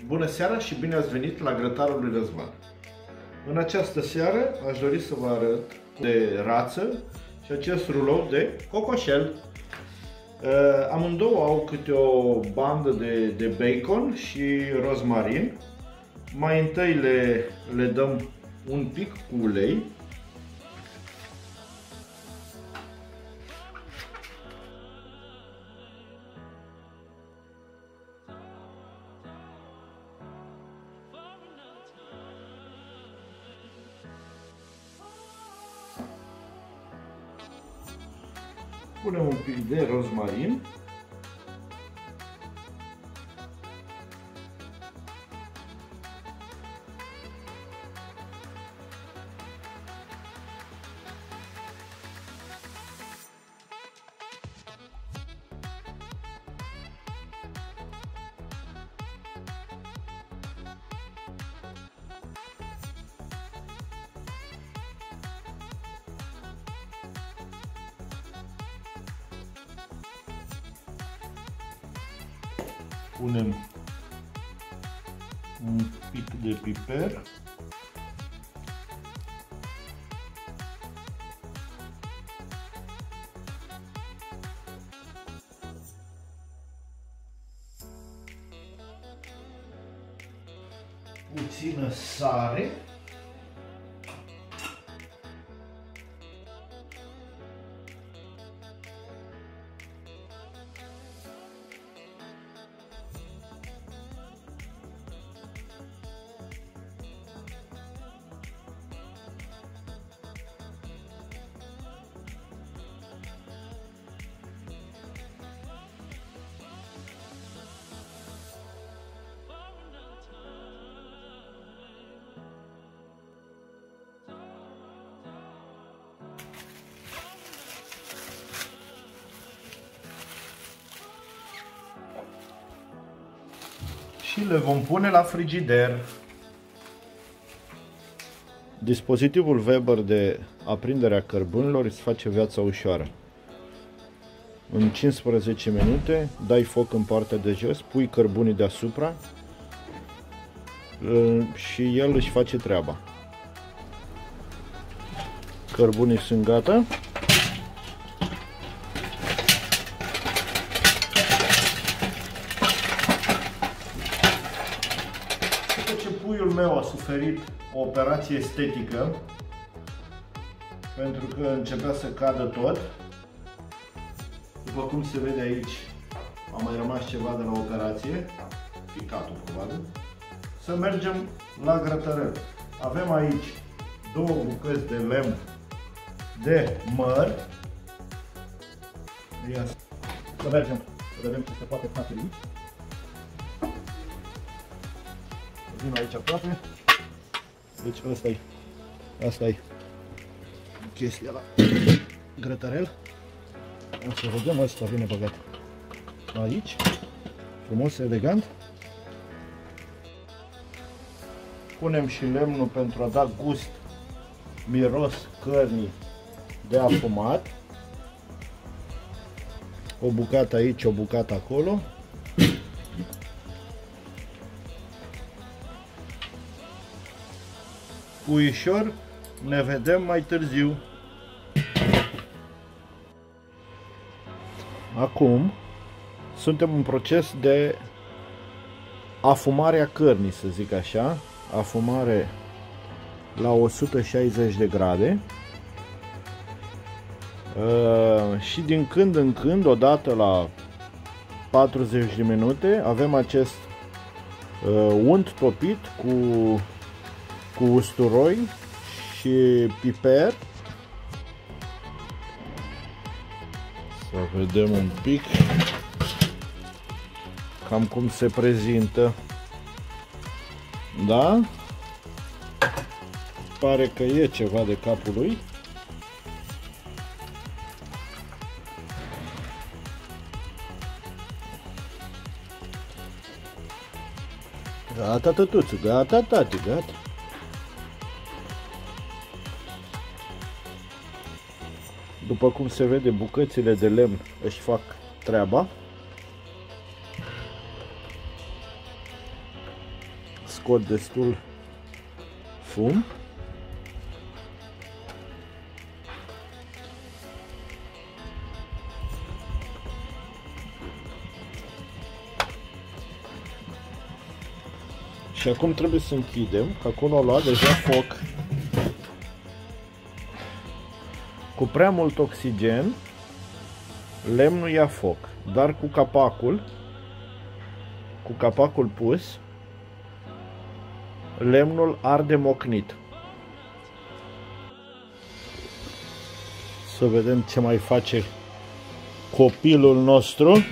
Bună seara și bine ați venit la grătarul lui Răzvan. În această seară aș dori să vă arăt de rață și acest rulou de cocoșel. Amândouă au câte o bandă de bacon și rozmarin. Mai întâi le dăm un pic cu ulei. Punem un pic de rozmarin. Punem un pic de piper. Puțină sare. Și le vom pune la frigider. Dispozitivul Weber de aprindere a cărbunelor îți face viața ușoară. În 15 minute dai foc în partea de jos, pui cărbunii deasupra și el își face treaba. Cărbunii sunt gata. Puiul meu a suferit o operație estetică pentru că începea să cadă tot. După cum se vede aici, a mai rămas ceva de la operație, picatul probabil. Să mergem la grătărel. Avem aici două bucăți de lemn de măr. Să mergem, să vedem ce se poate face aici. Vin aici aproape. Deci asta e chestia la grătărel. O să vedem, asta vine băgat aici, frumos, elegant. Punem și lemnul pentru a da gust, miros cărnii de afumat. O bucată aici, o bucată acolo. Puișor, ne vedem mai târziu. Acum suntem în proces de afumare a cărnii, să zic așa. Afumare la 160 de grade. Și din când în când, odată la 40 de minute, avem acest unt topit cu usturoi și piper. Să vedem un pic cam cum se prezintă. Da? Pare că e ceva de capul lui. Gata, tătuțu, gata, tati, gata. După cum se vede, bucățile de lemn își fac treaba. scot destul fum. Și acum trebuie să închidem, că acolo a luat deja foc. Cu prea mult oxigen, lemnul ia foc, dar cu capacul pus, lemnul arde mocnit. Să vedem ce mai face copilul nostru.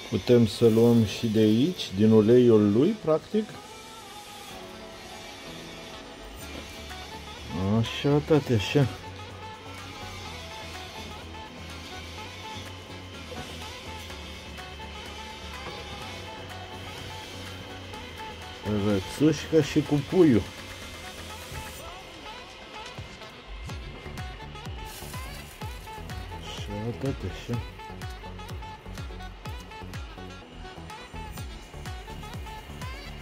Putem să luăm și de aici, din uleiul lui, practic. Așa, tate, așa. Rățușcă și cu puiul. Așa, tate, așa.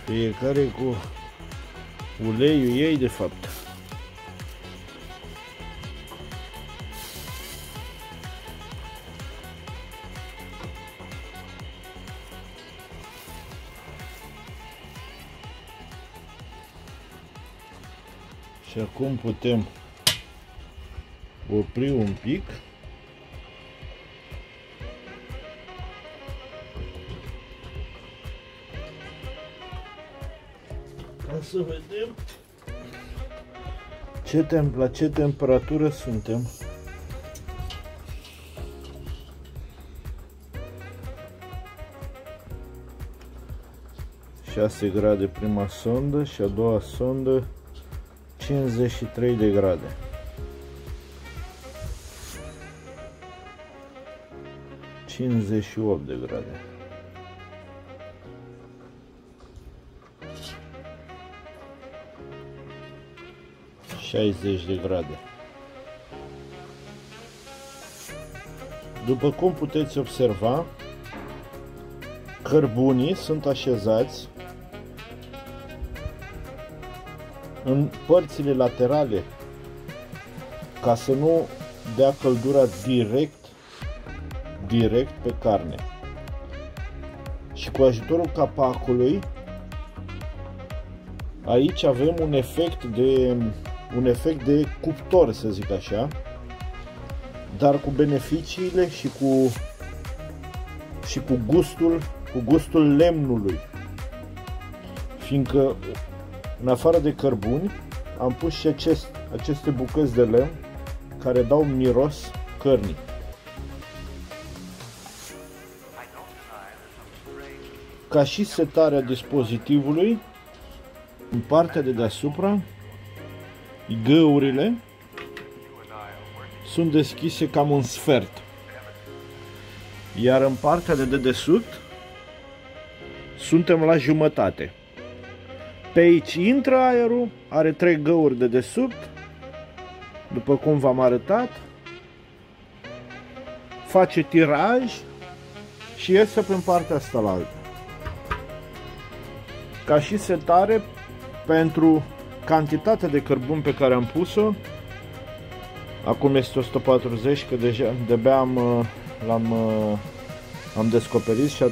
Fiecare cu uleiul ei, de fapt. Și acum putem opri un pic. Să vedem la ce temperatură suntem. (6 grade prima sondă și a doua sondă 53 de grade. (58 de grade). (60 de grade). După cum puteți observa, cărbunii sunt așezați în părțile laterale ca să nu dea căldura direct pe carne. Și cu ajutorul capacului aici avem un efect de cuptor, să zic așa, dar cu beneficiile și cu gustul lemnului, fiindcă în afară de cărbuni am pus și aceste bucăți de lemn care dau miros cărnii. Ca și setarea dispozitivului, în partea de deasupra, găurile sunt deschise cam un sfert, iar în partea de dedesubt suntem la jumătate. Pe aici intră aerul, are 3 găuri de dedesubt, după cum v-am arătat, face tiraj și iese pe partea asta la altă. Ca și setare, pentru cantitatea de cărbun pe care am pus-o, acum este 140, că deja de-abia am descoperit și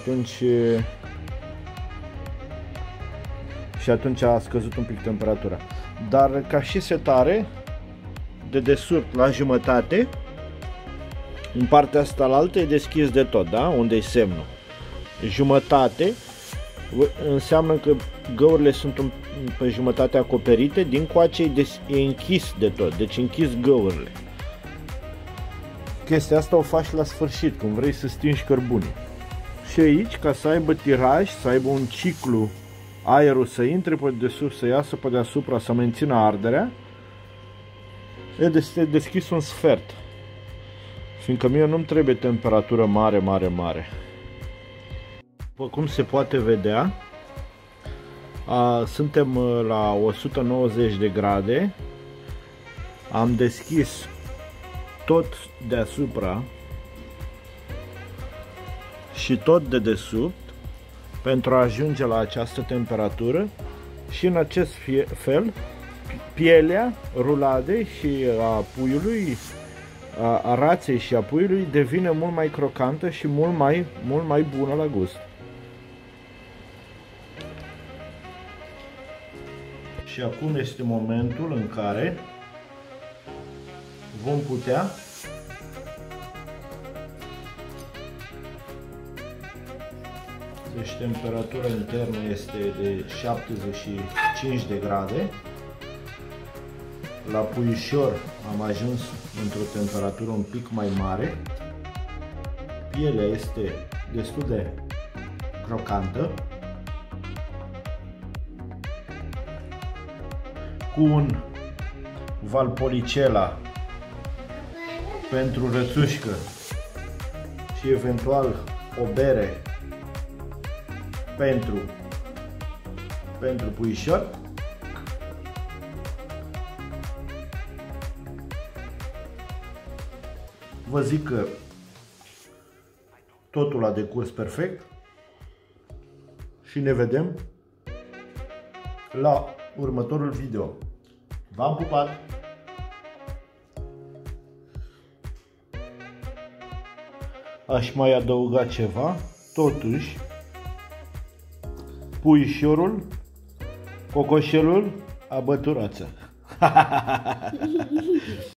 atunci a scăzut un pic temperatura. Dar ca și setare, de desubt la jumătate, în partea asta la altă e deschis de tot, da? Unde e semnul. Jumătate înseamnă că găurile sunt pe jumătate acoperite, din coace e închis de tot, deci închis găurile. Chestia asta o faci la sfârșit, când vrei să stingi cărbunii. Și aici, ca să aibă tiraj, să aibă un ciclu, aerul să intre pe desubt, să iasă pe deasupra, să mențină arderea, e deschis un sfert, fiindcă mie nu-mi trebuie temperatură mare. După cum se poate vedea, suntem la 190 de grade, am deschis tot deasupra și tot de desubt pentru a ajunge la această temperatură și în acest fel pielea ruladei și a puiului, a raței și a puiului devine mult mai crocantă și mult mai bună la gust. Și acum este momentul în care vom putea deci temperatura internă este de 75 de grade. La puișor am ajuns într-o temperatură un pic mai mare. Pielea este destul de crocantă. Cu un Valpolicella pentru rățușcă și eventual o bere pentru puișor. Vă zic că totul a decurs perfect și ne vedem la următorul video. V-am pupat! Aș mai adăuga ceva, totuși puișorul, cocoșelul, a băturață.